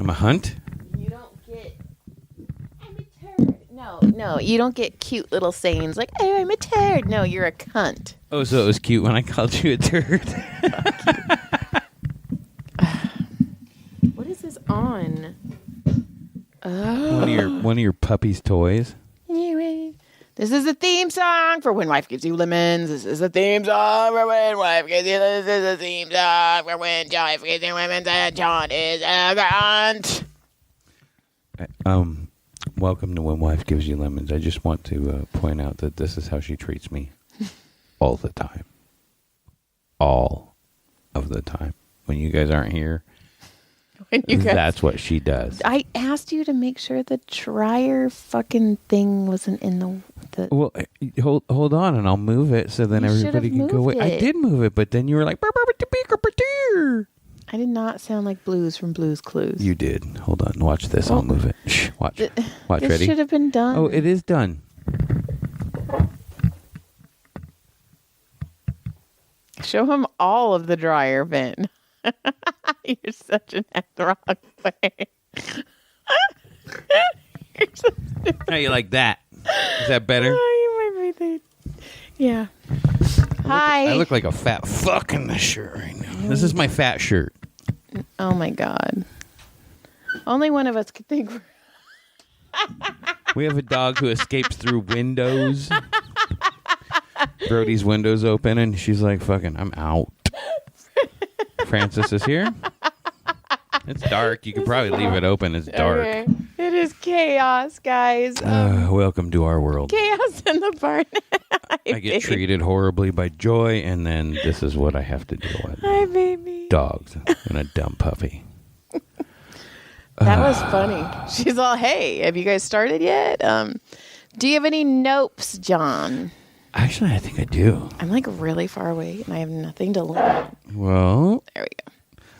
I'm a hunt? You don't get... I'm a turd. No, you don't get cute little sayings like, oh, I'm a turd. No, you're a cunt. Oh, so it was cute when I called you a turd. What is this on? One of your puppy's toys. This is the theme song for When Wife Gives You Lemons. This is the theme song for When Wife Gives You Lemons. This is the theme song for When Wife Gives You Lemons. And John is a cunt. Welcome to When Wife Gives You Lemons. I just want to point out that this is how she treats me all the time. All of the time. When you guys aren't here, that's what she does. I asked you to make sure the dryer fucking thing wasn't in the... Well, hold on, and I'll move it so then everybody can go away. I did move it, but then you were like... I did not sound like Blues from Blue's Clues. You did. Hold on. Watch this. I'll move it. Shh. Watch. Watch. This ready? Should have been done. Oh, it is done. Show him all of the dryer vent. You're such an wrong way. How you like that? Is that better? Oh, you might be there. Yeah. Hi. I look like a fat fuck in this shirt right now. This is my fat shirt. Oh my God. Only one of us could think. We have a dog who escapes through windows. Brody's window's open, and she's like, fucking, I'm out. Francis is here. It's dark. You could probably leave it open. It's dark. Okay. It is chaos, guys. Welcome to our world. Chaos in the barn. I get treated horribly by Joy, and then this is what I have to deal with. Hi, baby. Dogs and a dumb puppy. That was funny. She's all, hey, have you guys started yet? Do you have any nopes, John? Actually, I think I do. I'm like really far away, and I have nothing to learn. Well, there we go.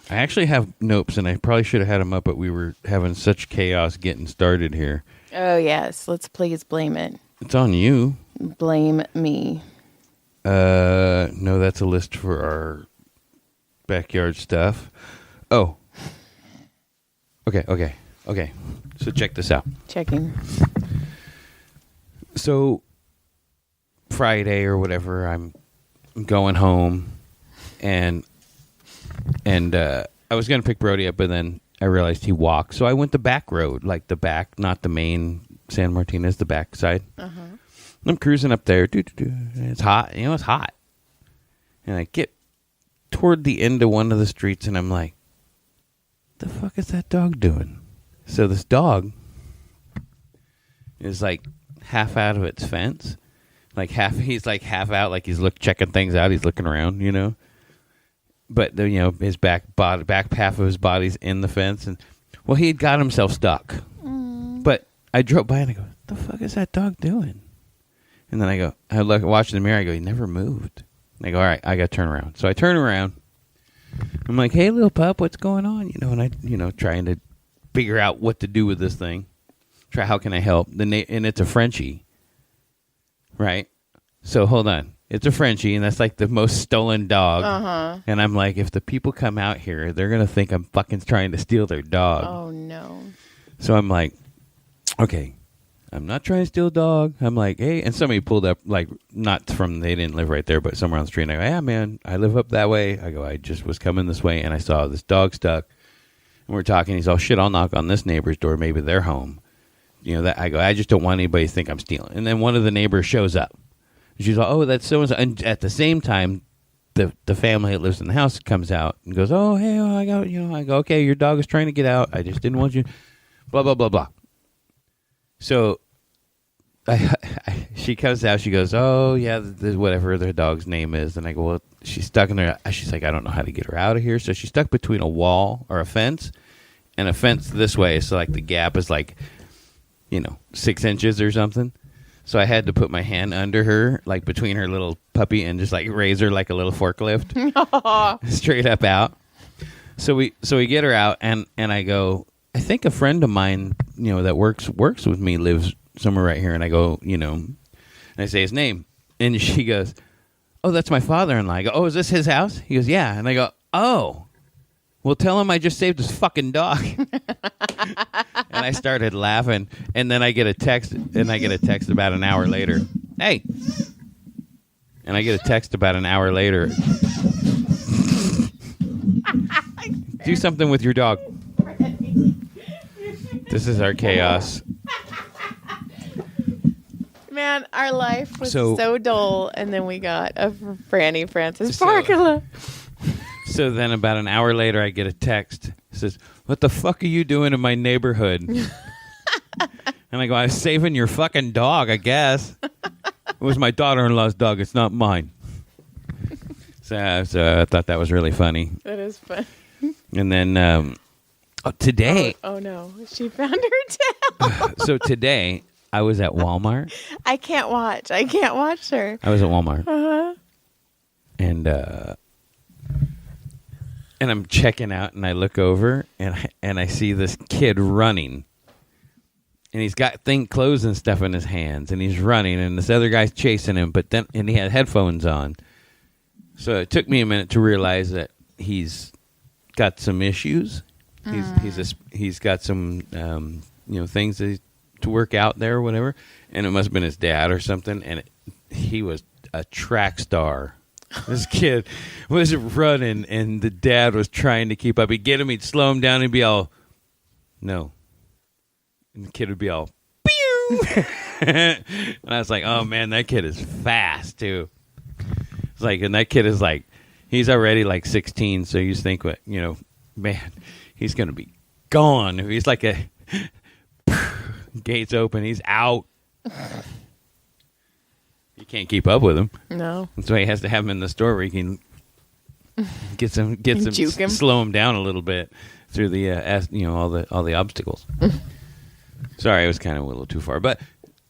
I actually have nopes, and I probably should have had them up, but we were having such chaos getting started here. Oh, yes. Let's please blame it. It's on you. Blame me. No, that's a list for our backyard stuff. Oh. Okay. So check this out. Checking. So Friday or whatever, I'm going home, and I was going to pick Brody up, but then I realized he walked. So I went the back road, like the back, not the main San Martinez, the back side. Uh-huh. I'm cruising up there. And it's hot. It's hot. And I get toward the end of one of the streets, and I'm like, the fuck is that dog doing? So this dog is like half out of its fence. He's like half out, like he's checking things out. He's looking around, But his back half of his body's in the fence, and well, he had got himself stuck. But I drove by and I go, "The fuck is that dog doing?" And then I watch in the mirror. I go, "He never moved." And I go, "All right, I got to turn around." So I turn around. I'm like, "Hey, little pup, what's going on?" And I, trying to figure out what to do with this thing. How can I help? And it's a Frenchie, right? So hold on. It's a Frenchie, and that's like the most stolen dog. Uh-huh. And I'm like, if the people come out here, they're going to think I'm fucking trying to steal their dog. Oh, no. So I'm like, okay, I'm not trying to steal a dog. I'm like, hey, and somebody pulled up, like, they didn't live right there, but somewhere on the street. And I go, yeah, man, I live up that way. I go, I just was coming this way, and I saw this dog stuck. And we're talking. He's all, shit, I'll knock on this neighbor's door. Maybe they're home. I go, I just don't want anybody to think I'm stealing. And then one of the neighbors shows up. She's like, oh, that's so-and-so. And at the same time, the family that lives in the house comes out and goes, oh, hey, I go, okay, your dog is trying to get out. I just didn't want you, blah, blah, blah, blah. So she comes out. She goes, oh, yeah, whatever their dog's name is. And I go, well, she's stuck in there. She's like, I don't know how to get her out of here. So she's stuck between a wall or a fence and a fence this way. So, like, the gap is like, 6 inches or something. So I had to put my hand under her, like between her little puppy, and just like raise her like a little forklift, straight up out. So we get her out, and I go, I think a friend of mine, that works with me lives somewhere right here, and I go, and I say his name, and she goes, oh, that's my father-in-law. I go, oh, is this his house? He goes, yeah, and I go, oh, Well, tell him I just saved his fucking dog. And I started laughing. And then I get a text about an hour later. Hey. And I get a text about an hour later. Do something with your dog. This is our chaos. Man, our life was so dull, and then we got a Franny Francis Parkula. So then about an hour later, I get a text. It says, what the fuck are you doing in my neighborhood? And I go, I was saving your fucking dog, I guess. It was my daughter-in-law's dog. It's not mine. So I thought that was really funny. That is fun. And then today. Oh, no. She found her tail. So today, I was at Walmart. I can't watch her. I was at Walmart. Uh-huh. And I'm checking out, and I look over, and I see this kid running. And he's got clothes and stuff in his hands, and he's running, and this other guy's chasing him, and he had headphones on. So it took me a minute to realize that he's got some issues. He's got some things to work out there or whatever, and it must have been his dad or something, and he was a track star. This kid was running, and the dad was trying to keep up. He'd get him, he'd slow him down, and he'd be all, no. And the kid would be all, pew! And I was like, oh, man, that kid is fast, too. It's like, and that kid is like, he's already like 16, so you just think, man, he's going to be gone. He's like gates open, he's out. You can't keep up with him. No. That's why he has to have him in the store where he can get some, juke him. slow him down a little bit through the all the obstacles. Sorry, I was kind of a little too far, but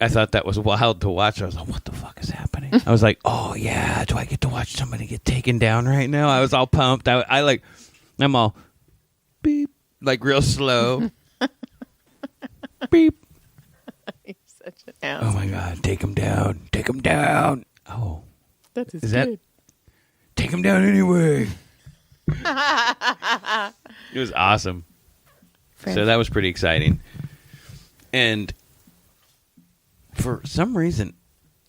I thought that was wild to watch. I was like, what the fuck is happening? I was like, oh yeah, do I get to watch somebody get taken down right now? I was all pumped. I'm all beep, like real slow. Beep. You're such an ass. Oh my God, take him down. Take him down. Oh. That is good. Take him down anyway. It was awesome. So that was pretty exciting. And for some reason,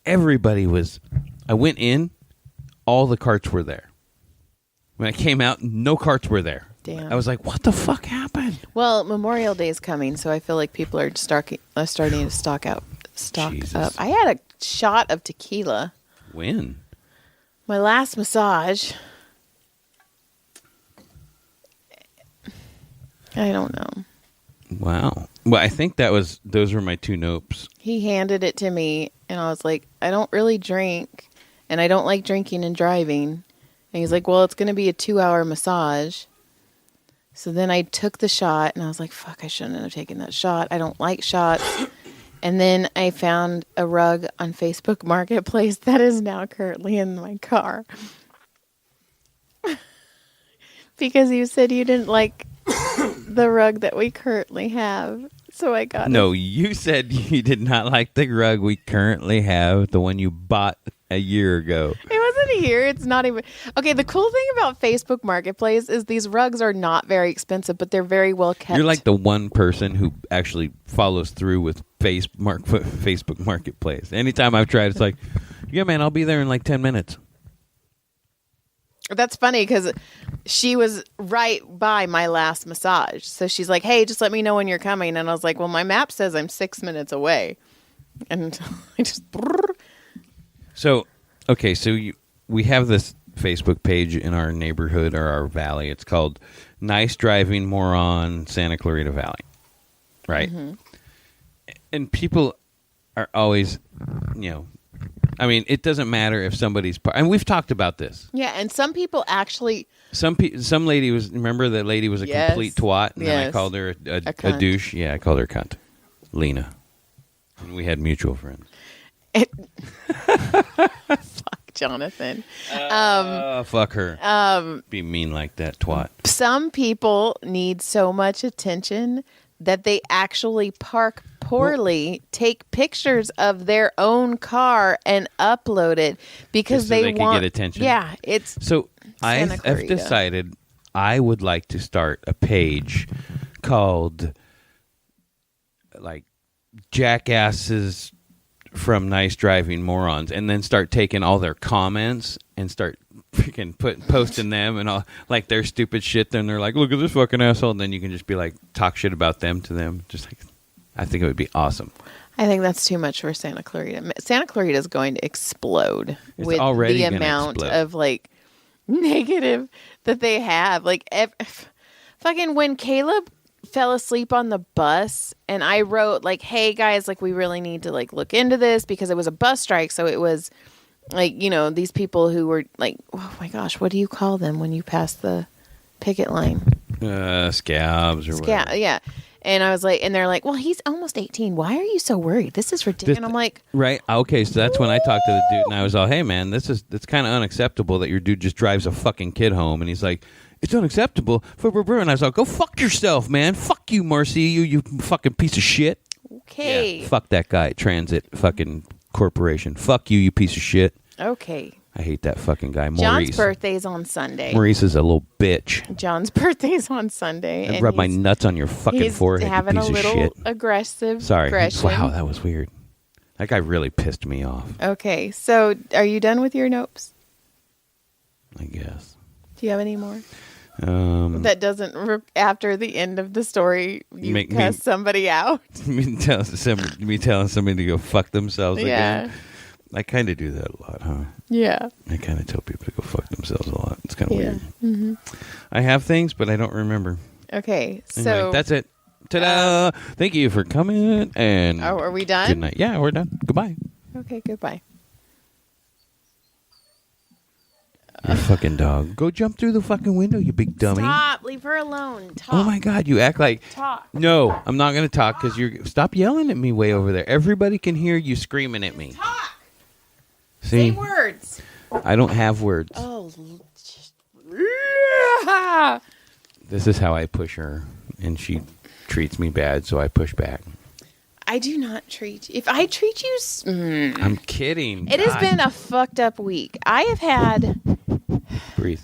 everybody was... I went in, all the carts were there. When I came out, no carts were there. Damn. I was like, what the fuck happened? Well, Memorial Day is coming, so I feel like people are starting to stock up. I had a shot of tequila. When? My last massage. I don't know. Wow. Well, I think those were my two nopes. He handed it to me, and I was like, I don't really drink, and I don't like drinking and driving. And he's like, well, it's going to be a 2-hour massage. So then I took the shot, and I was like, fuck, I shouldn't have taken that shot. I don't like shots. And then I found a rug on Facebook Marketplace that is now currently in my car. Because you said you didn't like the rug that we currently have. So I got No, you said you did not like the rug we currently have, the one you bought a year ago. It wasn't a year. It's not even... Okay, the cool thing about Facebook Marketplace is these rugs are not very expensive, but they're very well kept. You're like the one person who actually follows through with Facebook Marketplace. Anytime I've tried, it's like, yeah, man, I'll be there in like 10 minutes. That's funny because she was right by my last massage. So she's like, hey, just let me know when you're coming. And I was like, well, my map says I'm 6 minutes away. And I just... So, okay, we have this Facebook page in our neighborhood or our valley. It's called Nice Driving Moron Santa Clarita Valley, right? Mm-hmm. And people are always, I mean, it doesn't matter if somebody's... and we've talked about this. Yeah, and some people actually... Some lady was... Remember that lady was a complete twat? And then I called her a douche? Yeah, I called her a cunt. Lena. And we had mutual friends. Fuck Jonathan. Fuck her. Be mean like that, twat. Some people need so much attention that they actually park poorly, take pictures of their own car, and upload it because they want... can get attention. Yeah, it's... So I've decided I would like to start a page called like Jackasses from Nice Driving Morons, and then start taking all their comments and start freaking posting them and all like their stupid shit. Then they're like, look at this fucking asshole. And then you can just be like, talk shit about them to them. Just like, I think it would be awesome. I think that's too much for Santa Clarita. Santa Clarita is going to explode with already the gonna amount explode. of like negative that they have. Like fucking when Caleb fell asleep on the bus and I wrote like, hey guys, like we really need to like look into this because it was a bus strike. So it was like, you know, these people who were like, oh my gosh, what do you call them when you pass the picket line? Scabs or whatever. Yeah. And I was like, and they're like, well, he's almost 18. Why are you so worried? This is ridiculous. And I'm like, right. Okay. So that's when I talked to the dude and I was all, hey man, it's kind of unacceptable that your dude just drives a fucking kid home. And he's like, it's unacceptable. And I was like, go fuck yourself, man. Fuck you, Marcy. You fucking piece of shit. okay. Yeah, fuck that guy at Transit fucking Corporation. Fuck you, you piece of shit. Okay. I hate that fucking guy, John's Maurice. birthday's on Sunday. Maurice is a little bitch. John's birthday's on Sunday. I and rub my he's- nuts on your fucking He's forehead, you having piece a of little shit. aggressive Sorry. aggression. Wow, that was weird. That guy really pissed me off, Okay, so are you done with your nopes? I guess. Do you have any more? That doesn't, after the end of the story, you Make me- cuss somebody out? me telling somebody to go fuck themselves Yeah. again. I kind of do that a lot, huh? Yeah. I kind of tell people to go fuck themselves a lot. It's kind of Yeah. weird. I have things, but I don't remember. Okay, so. Anyway, that's it. Ta-da! Thank you for coming, and Oh, are we done? good night. Yeah, we're done. Goodbye. Okay, goodbye. You fucking dog. Go jump through the fucking window, you big dummy. Stop. Leave her alone. Talk. Oh my God, you act like... Talk. No, I'm not going to talk because you're... Stop yelling at me way over there. Everybody can hear you screaming at me. Talk. See? Say words. I don't have words. Oh. This is how I push her, and she treats me bad, so I push back. I do not treat you. If I treat you... I'm kidding. It has God. been a fucked up week. I have had... Breathe.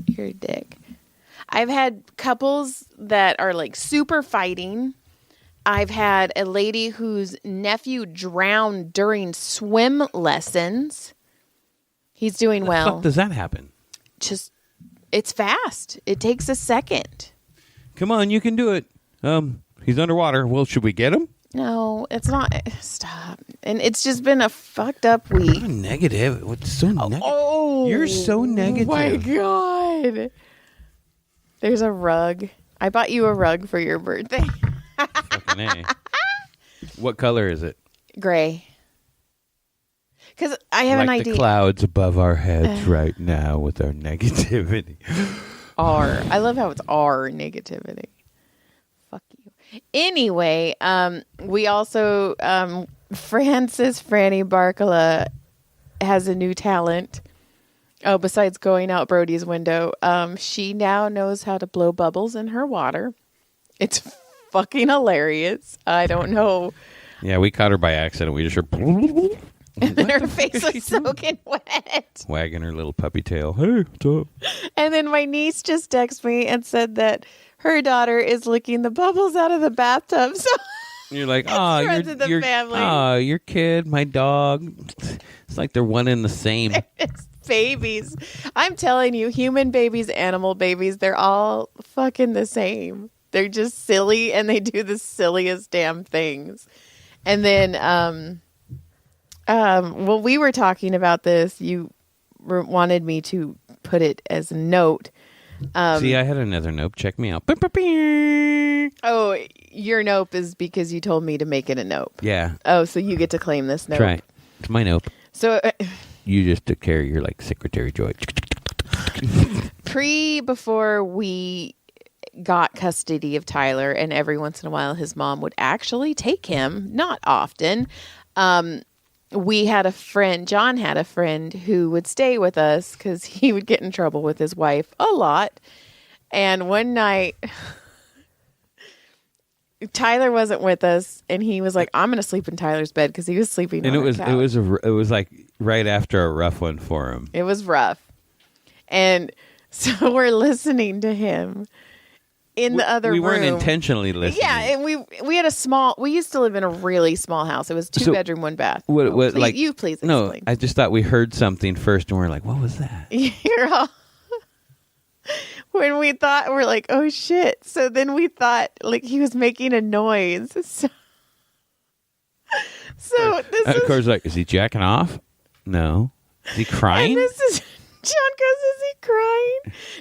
Your dick. I've had couples that are like super fighting. I've had a lady whose nephew drowned during swim lessons. He's doing How the well. fuck does that happen? Just, it's fast. It takes a second. Come on, you can do it. He's underwater. Well, should we get him? No, it's not. Stop. And it's just been a fucked up week. You're negative. What's so negative? Oh, You're so negative. Oh my God. There's a rug. I bought you a rug for your birthday. Fucking A. What color is it? Gray. Because I have like an the idea. clouds above our heads right now with our negativity. R. I love how it's R negativity. Fuck you. Anyway, we also Frances Franny Barkala has a new talent. Oh, besides going out Brody's window, she now knows how to blow bubbles in her water. It's fucking hilarious. I don't know. Yeah, we caught her by accident. We just heard And her face was soaking wet. wagging her little puppy tail. Hey, what's up? And then my niece just texted me and said that her daughter is licking the bubbles out of the bathtub. So You're like, oh, friends of the your family. your kid, my dog. It's like they're one and the same. it's babies. I'm telling you, human babies, animal babies, they're all fucking the same. They're just silly and they do the silliest damn things. And then, well, we were talking about this. You wanted me to put it as a note. See, I had another nope. Check me out. Oh, your nope is because you told me to make it a nope. Yeah. Oh, so you get to claim this nope. Try it. It's my nope. So You just took care of your like Secretary Joy. before we got custody of Tyler, and every once in a while his mom would actually take him, not often. We had a friend, John had a friend who would stay with us because he would get in trouble with his wife a lot. And one night, Tyler wasn't with us, and he was like, "I'm going to sleep in Tyler's bed," because he was sleeping. And on it our was couch. like right after a rough one for him. It was rough. And So we're listening to him in the other room. We weren't intentionally listening. Yeah, and we had we used to live in a really small house. It was 2 bedroom, 1 bath. What Please explain. No, I just thought we heard something first, and we're like, "What was that?" You're all, when we thought, we're like, "Oh shit!" So then we thought like he was making a noise. So this of course, like, is he jacking off? No. Is he crying? And this is John goes, "Is he crying?"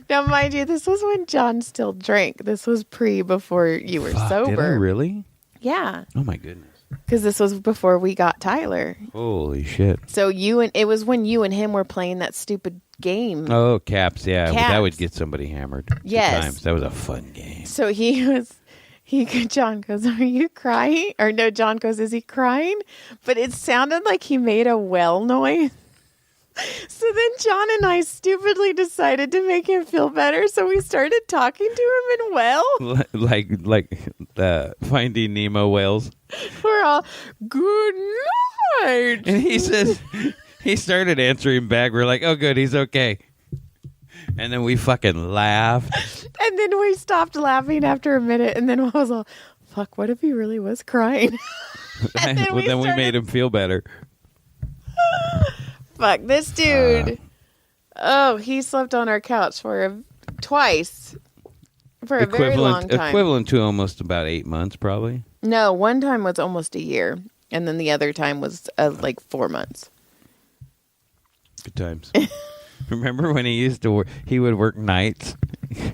Now, mind you, this was when John still drank. This was before you were sober. Did I really? Yeah. Oh my goodness. Because this was before we got Tyler. Holy shit. So it was when you and him were playing that stupid game. Oh, Caps, yeah. Caps. That would get somebody hammered. Yes. Good times. That was a fun game. So John goes, "Are you crying?" Or no, John goes, "Is he crying?" But it sounded like he made a well noise. So then John and I stupidly decided to make him feel better. So we started talking to him in well. Like Finding Nemo whales. We're all, "Good night." And he started answering back. We're like, "Oh, good. He's okay." And then we fucking laughed. And then we stopped laughing after a minute. And then I was all, "Fuck, what if he really was crying?" Then we made him feel better. Fuck, this dude. He slept on our couch twice for a very long time. Equivalent to almost about 8 months, probably. No, one time was almost a year. And then the other time was like 4 months. Good times. Remember when he used to work? He would work nights,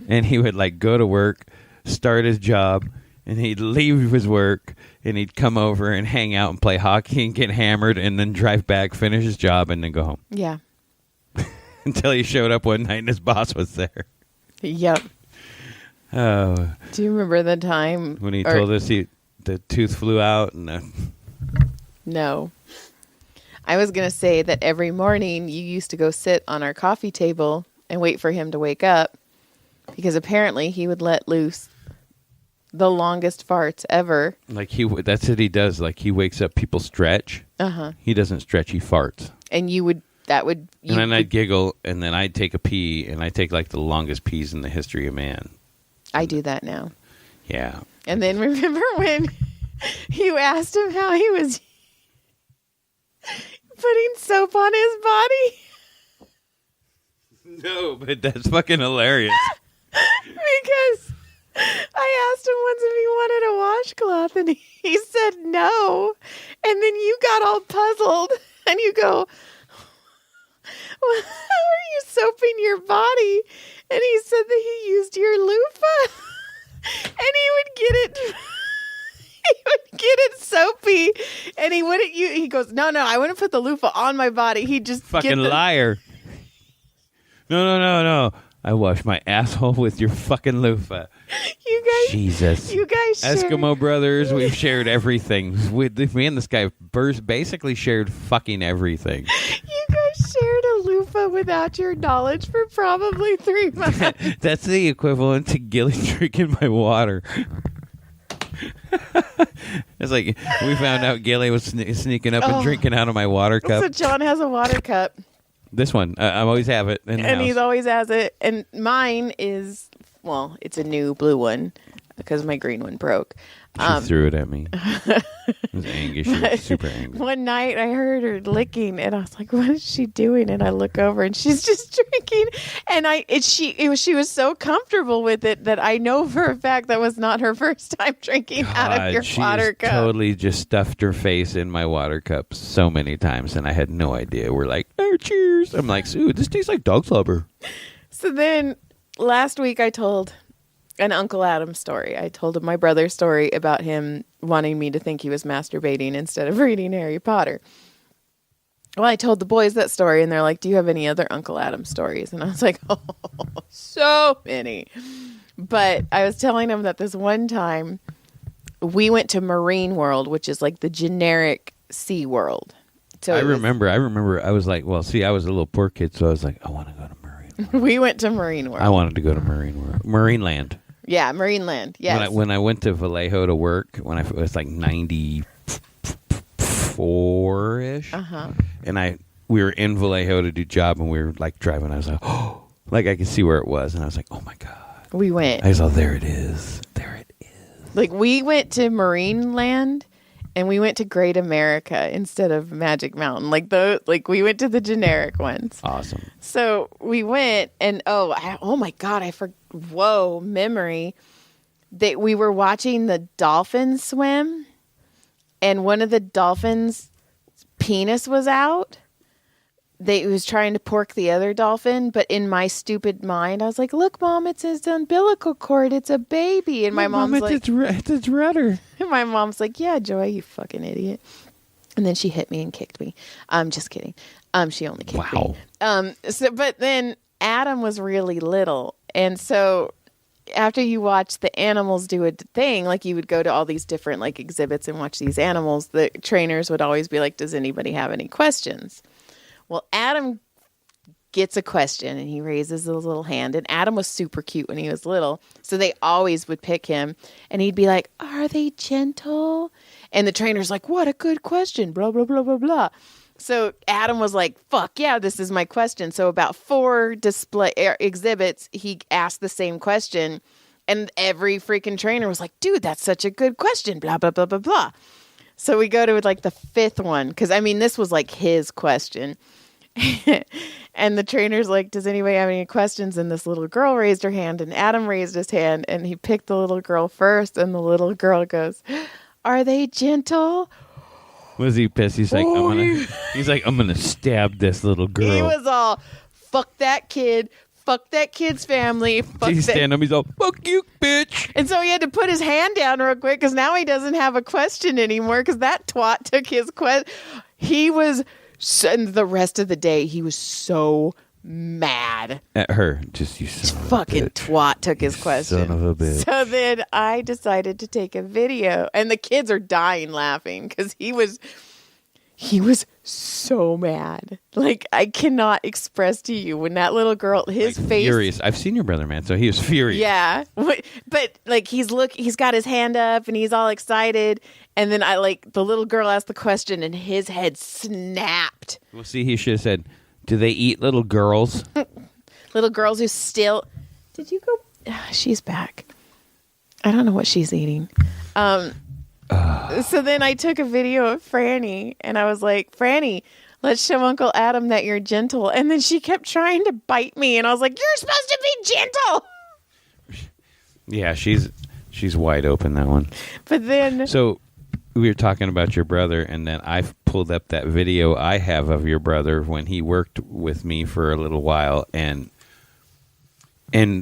and he would like go to work, start his job, and he'd leave his work, and he'd come over and hang out and play hockey and get hammered, and then drive back, finish his job, and then go home. Yeah. Until he showed up one night and his boss was there. Yep. Oh. Do you remember the time when he told us the tooth flew out? No. I was going to say that every morning you used to go sit on our coffee table and wait for him to wake up, because apparently he would let loose the longest farts ever. Like that's what he does. Like he wakes up, people stretch. He doesn't stretch, he farts. And and then I'd giggle, and then I'd take a pee, and I take like the longest pees in the history of man. I do that now. Yeah. And then remember when you asked him how he was putting soap on his body? No, but that's fucking hilarious. Because I asked him once if he wanted a washcloth, and he said no. And then you got all puzzled, and you go, "Well, how are you soaping your body?" And he said that he used your loofah, and he would get it soapy, and he wouldn't. He goes, no, I wouldn't put the loofah on my body. He just fucking liar. No. I wash my asshole with your fucking loofah. Jesus. You guys Eskimo brothers, we've shared everything. Me and this guy basically shared fucking everything. You guys shared a loofah without your knowledge for probably 3 months. That's the equivalent to Gilly drinking my water. It's like we found out Gilly was sneaking up and drinking out of my water cup. So John has a water cup. This one, I always have it in the house. He always has it. And mine is, well, it's a new blue one because my green one broke. She threw it at me. It was angry. She was super angry. One night I heard her licking, and I was like, "What is she doing?" And I look over, and she's just drinking. And she was so comfortable with it that I know for a fact that was not her first time drinking out of your water cup. Totally just stuffed her face in my water cup so many times, and I had no idea. We're like, "Oh, cheers!" I'm like, "Ooh, this tastes like dog slobber." So then last week I told an Uncle Adam story. I told him my brother's story about him wanting me to think he was masturbating instead of reading Harry Potter. Well, I told the boys that story, and they're like, "Do you have any other Uncle Adam stories?" And I was like, "Oh, so many." But I was telling them that this one time we went to Marine World, which is like the generic Sea World. So I remember. I was like, well, see, I was a little poor kid, so I was like, I want to go to Marine World. We went to Marine World. I wanted to go to Marine World. Marineland. Yeah, Marineland. Yes. When I went to Vallejo to work, when I was like 94-ish, and we were in Vallejo to do job, and we were like driving. I was like, oh, Like I could see where it was, and I was like, oh my God. We went. I saw, there it is. There it is. Like, we went to Marine Land, and we went to Great America instead of Magic Mountain. Like we went to the generic ones. Awesome. So we went, and oh my God, whoa, memory. That we were watching the dolphins swim, and one of the dolphins' penis was out. They was trying to pork the other dolphin, but in my stupid mind, I was like, "Look, Mom, it's his umbilical cord. It's a baby." And my mom's like, "It's its rudder." And my mom's like, "Yeah, Joy, you fucking idiot." And then she hit me and kicked me. Just kidding. She only kicked me. But then Adam was really little, and so after you watch the animals do a thing, like you would go to all these different like exhibits and watch these animals, the trainers would always be like, "Does anybody have any questions?" Well, Adam gets a question, and he raises his little hand. And Adam was super cute when he was little, so they always would pick him. And he'd be like, "Are they gentle?" And the trainer's like, "What a good question, blah, blah, blah, blah, blah." So Adam was like, "Fuck yeah, this is my question." So about 4 exhibits, he asked the same question. And every freaking trainer was like, "Dude, that's such a good question, blah, blah, blah, blah, blah." So we go to like the 5th one, because I mean, this was like his question. And the trainer's like, "Does anybody have any questions?" And this little girl raised her hand, and Adam raised his hand, and he picked the little girl first. And the little girl goes, "Are they gentle?" Was he pissed? He's like, I'm gonna stab this little girl. He was all, "Fuck that kid. Fuck that kid's family." He's standing up. He's all, "Fuck you, bitch." And so he had to put his hand down real quick, because now he doesn't have a question anymore, because that twat took his question. He was, and the rest of the day, he was so mad at her. Just, you son of a fucking bitch. Twat took his question. Son of a bitch. So then I decided to take a video, and the kids are dying laughing, because he was so mad. Like, I cannot express to you when that little girl, his face, furious. I've seen your brother, man, so he was furious. Yeah, but like he's got his hand up and he's all excited, and then the little girl asked the question and his head snapped. Well, see, he should have said, "Do they eat little girls?" Little girls who still. Did you go? She's back. I don't know what she's eating. So then I took a video of Franny, and I was like, "Franny, let's show Uncle Adam that you're gentle." And then she kept trying to bite me, and I was like, "You're supposed to be gentle." Yeah, she's wide open, that one. But then, so we were talking about your brother, and then I pulled up that video I have of your brother when he worked with me for a little while, and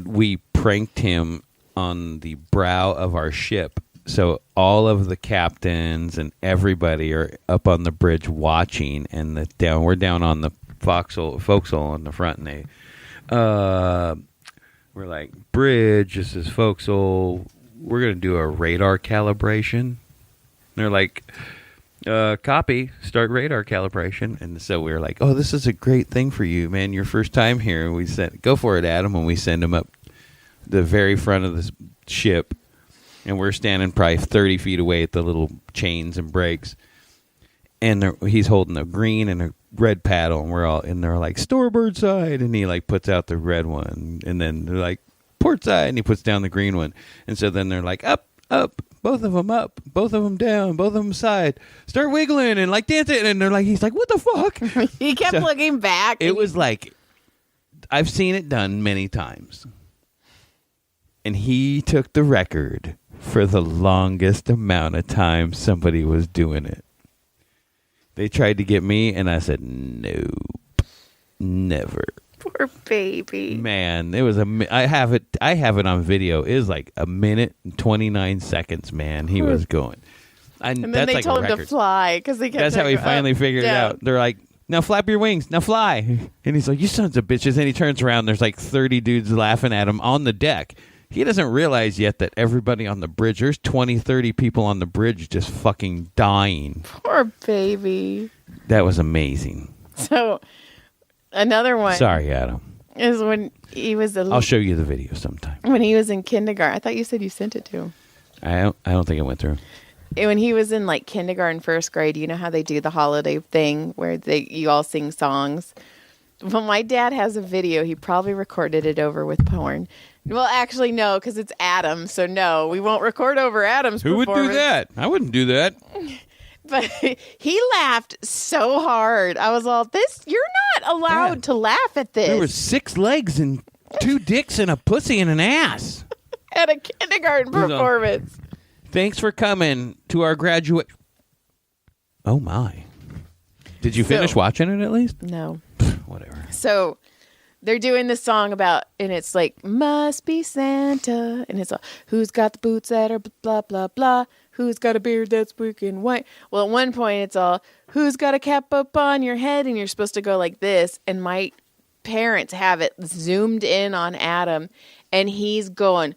we pranked him on the brow of our ship. So all of the captains and everybody are up on the bridge watching, and we're down on the forecastle in the front, and they we're like, "Bridge, this is forecastle. We're gonna do a radar calibration." And they're like, "Copy, start radar calibration." And so we were like, "Oh, this is a great thing for you, man. Your first time here." And we said, "Go for it, Adam," and we send him up the very front of the ship. And we're standing probably 30 feet away at the little chains and brakes. And he's holding a green and a red paddle. And we're all in there like, "Starboard side." And he like puts out the red one. And then they're like, "Port side." And he puts down the green one. And so then they're like, "Up, up. Both of them up. Both of them down. Both of them side. Start wiggling and like dancing." And they're like, he's like, "What the fuck?" He kept looking back. It was like, I've seen it done many times. And he took the record for the longest amount of time somebody was doing it. They tried to get me, and I said, "Nope, never." Poor baby. Man, it was I have it on video. It was like 1 minute and 29 seconds, man. He was going. And then that's they like told a him record. to fly, because they kept. That's how he going finally up, figured it down. out. They're like, "Now flap your wings. Now fly." And he's like, "You sons of bitches." And he turns around. There's like 30 dudes laughing at him on the deck. He doesn't realize yet that everybody on the bridge, there's 20, 30 people on the bridge just fucking dying. Poor baby. That was amazing. So, another one. Sorry, Adam. Is when he was I'll show you the video sometime. when he was in kindergarten. I thought you said you sent it to him. I don't think it went through. When he was in like kindergarten, first grade, you know how they do the holiday thing where you all sing songs. Well, my dad has a video. He probably recorded it over with porn. Well, actually, no, because it's Adam. So, no, we won't record over Adam's Who would performance. do that? I wouldn't do that. But he laughed so hard. I was all, you're not allowed to laugh at this. There were 6 legs and 2 dicks and a pussy and an ass. At a kindergarten performance. Thanks for coming to our graduate. Oh, my. Did you finish watching it at least? No. Whatever. So they're doing this song about, and it's like, must be Santa. And it's all, who's got the boots that are blah, blah, blah. Who's got a beard that's freaking white? Well, at one point it's all, who's got a cap up on your head? And you're supposed to go like this. And my parents have it zoomed in on Adam. And he's going,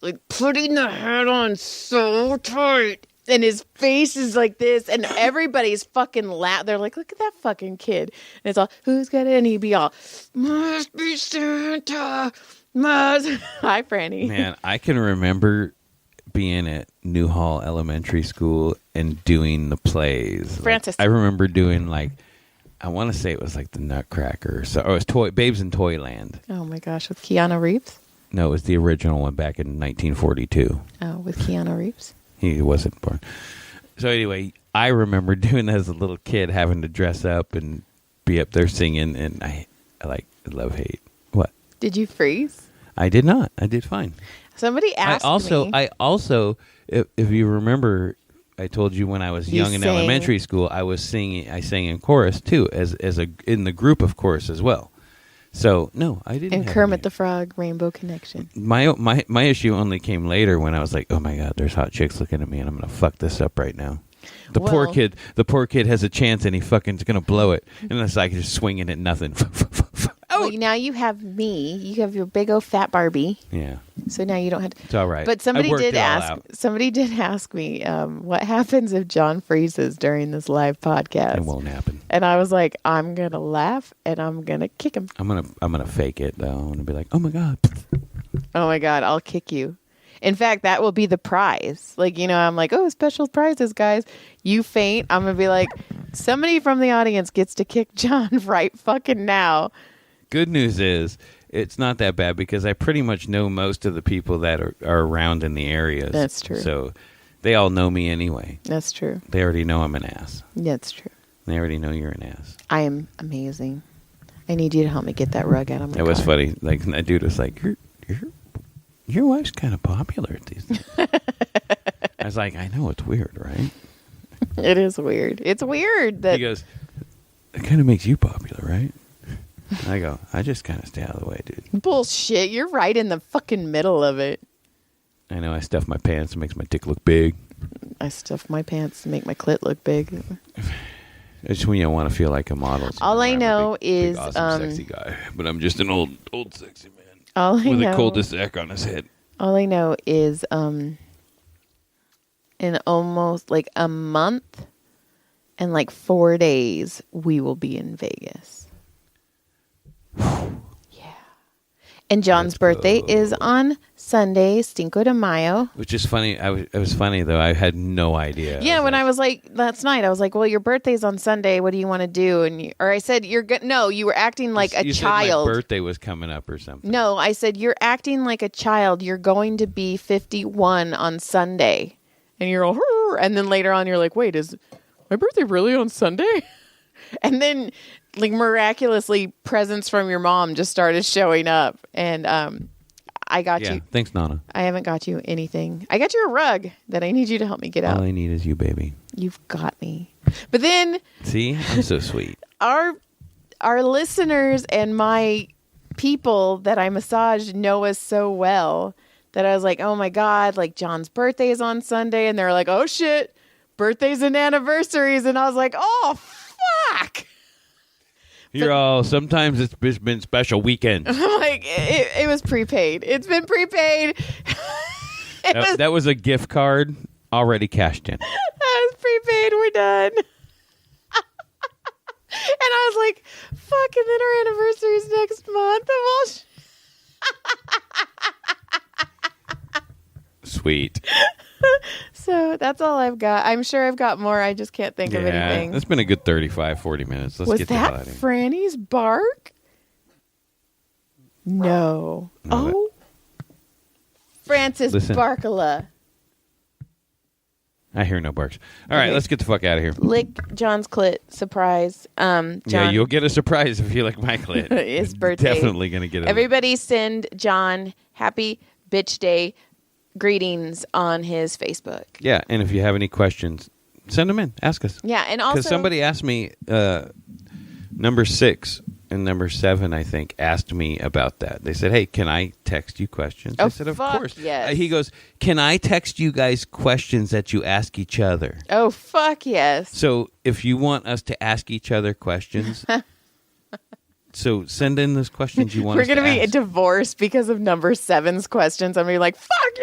like, putting the hat on so tight. And his face is like this, and everybody's fucking laugh. They're like, look at that fucking kid. And it's all, who's got it? And he'd be all, must be Santa. Must. Hi, Franny. Man, I can remember being at Newhall Elementary School and doing the plays. Francis. Like, I remember doing, like, I want to say it was like the Nutcracker. Or it was Babes in Toyland. Oh, my gosh. With Keanu Reeves? No, it was the original one back in 1942. Oh, with Keanu Reeves? He wasn't born. So anyway, I remember doing that as a little kid, having to dress up and be up there singing, and I love hate. What? Did you freeze? I did not. I did fine. Somebody asked me. I also, if you remember, I told you when I was young in elementary school, I sang in chorus too, in the group of chorus as well. So no, I didn't. And Kermit the Frog, Rainbow Connection. My issue only came later when I was like, oh my God, there's hot chicks looking at me, and I'm gonna fuck this up right now. The poor kid has a chance, and he fucking's gonna blow it, and it's like just swinging at nothing. Well, now you have me. You have your big old fat Barbie. Yeah. So now you don't have to. It's all right. But somebody did ask me, what happens if John freezes during this live podcast? It won't happen. And I was like, I'm gonna laugh and I'm gonna kick him. I'm gonna fake it though. I'm gonna be like, oh my God. Oh my God, I'll kick you. In fact, that will be the prize. Like, I'm like, oh, special prizes, guys. You faint, I'm gonna be like, somebody from the audience gets to kick John right fucking now. Good news is it's not that bad because I pretty much know most of the people that are around in the areas. That's true. So they all know me anyway. That's true. They already know I'm an ass. That's true. They already know you're an ass. I am amazing. I need you to help me get that rug out of my car. It was funny. Like, that dude was like, your wife's kind of popular these days. I was like, I know, it's weird, right? It is weird. It's weird that... He goes, it kind of makes you popular, right? I go, I just kind of stay out of the way, dude. Bullshit. You're right in the fucking middle of it. I know, I stuff my pants. It makes my dick look big. I stuff my pants to make my clit look big. It's when you want to feel like a model. So all I know is... big, awesome, sexy guy. But I'm just an old sexy man. All I know... With a cul-de-sac on his head. All I know is in almost like a month and like 4 days, we will be in Vegas. Yeah. And John's birthday is on Sunday, Cinco de Mayo. Which is funny. It was funny, though. I had no idea. Yeah, I was like, last night, I was like, well, your birthday's on Sunday. What do you want to do? And I said, no, you were acting like a child. Said my birthday was coming up or something. No, I said, you're acting like a child. You're going to be 51 on Sunday. And you're all, Hurr. And then later on, you're like, wait, is my birthday really on Sunday? And then, like, miraculously, presents from your mom just started showing up. And I got you. Thanks, Nana. I haven't got you anything. I got you a rug that I need you to help me get out. All I need is you, baby. You've got me. But then... See? I'm so sweet. Our listeners and my people that I massage know us so well that I was like, oh, my God, like, John's birthday is on Sunday. And they're like, oh, shit, birthdays and anniversaries. And I was like, oh, fuck. Sometimes it's been special weekends. Like, it was prepaid. It's been prepaid. That was a gift card already cashed in. That was prepaid. We're done. And I was like, fuck, and then our anniversary's next month. Sweet. So That's all I've got. I'm sure I've got more. I just can't think of anything. It's been a good 35, 40 minutes. Let's Was get the hell out that of here. Franny's bark? No. No, Francis Listen. Barkala. I hear no barks. All right, Okay. let's get the fuck out of here. Lick John's clit. Surprise. John. Yeah, you'll get a surprise if you like my clit. His birthday. Definitely going to get it. Everybody send John happy bitch day greetings on his Facebook. Yeah, and if you have any questions, send them in. Ask us. Yeah, and also Because somebody asked me, number 6 and number 7, I think, asked me about that. They said, hey, can I text you questions? I Oh, said, of fuck course. yes. He goes, can I text you guys questions that you ask each other? Oh fuck yes. So if you want us to ask each other questions, so send in those questions you want We're us to gonna be ask. divorced because of number 7's questions. I'm gonna be like, fuck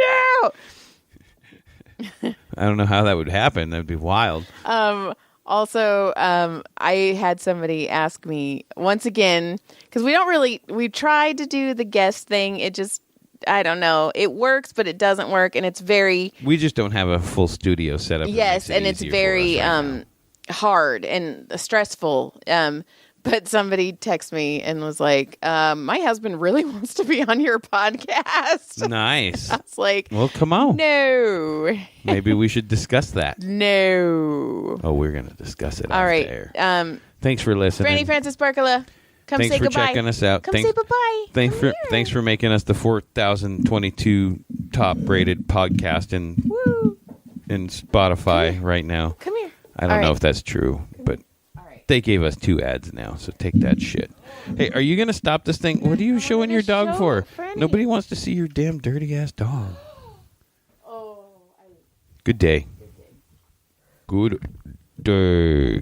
you. I don't know how that would happen. That would be wild. Also, I had somebody ask me once again, because we tried to do the guest thing. It just, I don't know. It works, but it doesn't work. And it's very, We just don't have a full studio set up. yes, and it's very hard and stressful. But somebody texted me and was like, my husband really wants to be on your podcast. Nice. It's like, Well, come on. no, Maybe we should discuss that. no. Oh, we're going to discuss it All off right. air. Thanks for listening. Franny Francis Barkala, come Thanks say for goodbye. checking us out. Come say bye-bye. Thanks for making us the 4022 top rated podcast Woo. in Spotify right now. Come here. I don't All know right. if that's true, but All right. they gave us 2 ads now, so take that shit. Hey, are you going to stop this thing? What are you showing your dog show for? Franny. Nobody wants to see your damn dirty ass dog. Oh, Good day. Good day.